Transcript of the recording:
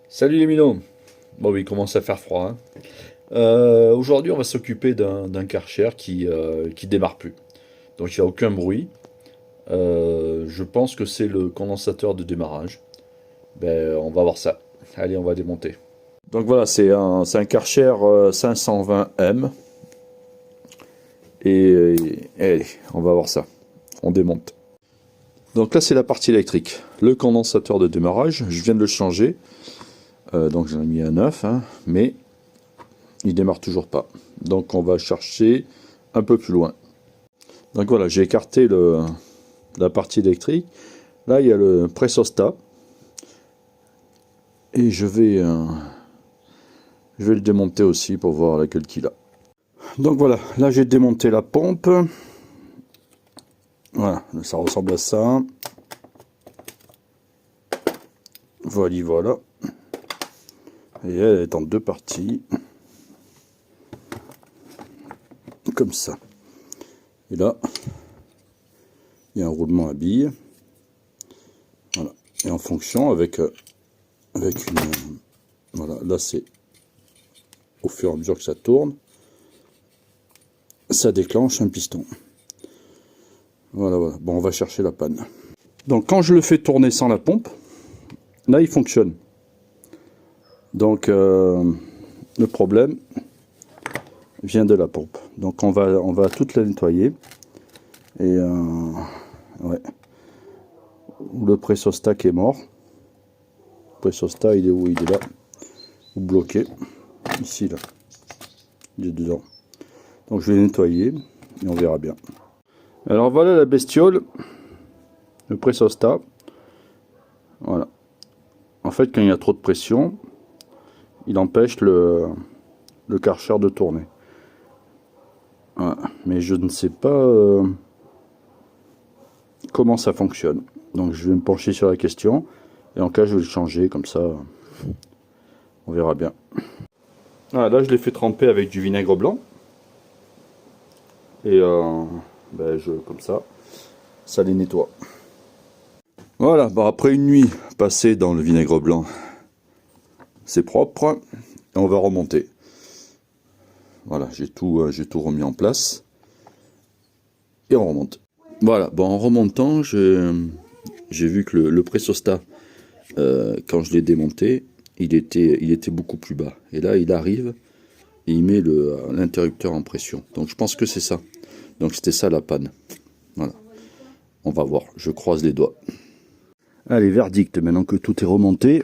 Salut les minots. Bon, oui, il commence à faire froid, hein. Aujourd'hui, on va s'occuper d'un Karcher qui démarre plus. Donc, il n'y a aucun bruit. Je pense que c'est le condensateur de démarrage. Ben, on va voir ça. Allez, on va démonter. Donc voilà, c'est un Karcher 520M. Allez, on va voir ça. On démonte. Donc là, c'est la partie électrique. Le condensateur de démarrage, je viens de le changer. Donc j'en ai mis un neuf, hein, mais il démarre toujours pas. Donc on va chercher un peu plus loin. Donc voilà, j'ai écarté la partie électrique. Là, il y a le pressostat. Et je vais le démonter aussi pour voir laquelle qu'il a. Donc voilà, là j'ai démonté la pompe. Voilà, ça ressemble à ça. Voilà, voilà. Et elle est en deux parties. Comme ça. Et là, il y a un roulement à billes. Voilà. Et en fonction, avec une... Voilà, là c'est au fur et à mesure que ça tourne, ça déclenche un piston. Voilà, voilà. Bon, on va chercher la panne. Donc quand je le fais tourner sans la pompe, là il fonctionne. Donc le problème vient de la pompe. Donc on va toute la nettoyer. Et ouais. Le pressostat qui est mort. Le pressostat il est où? Il est là. Ou bloqué. Ici là. Il est dedans. Donc je vais nettoyer et on verra bien. Alors voilà la bestiole. Le pressostat. Voilà. En fait quand il y a trop de pression, il empêche le Karcher de tourner. Voilà. Mais je ne sais pas comment ça fonctionne. Donc je vais me pencher sur la question. Et en cas je vais le changer comme ça. On verra bien. Voilà, là je l'ai fait tremper avec du vinaigre blanc. Et comme ça les nettoie. Voilà, bon, après une nuit passée dans le vinaigre blanc, c'est propre. Et on va remonter. Voilà, j'ai tout remis en place. Et on remonte. Voilà, bon, en remontant, j'ai vu que le pressostat, quand je l'ai démonté, il était beaucoup plus bas. Et là, il arrive et il met l'interrupteur en pression. Donc je pense que c'est ça. Donc c'était ça la panne. Voilà. On va voir, je croise les doigts. Allez, verdict, maintenant que tout est remonté,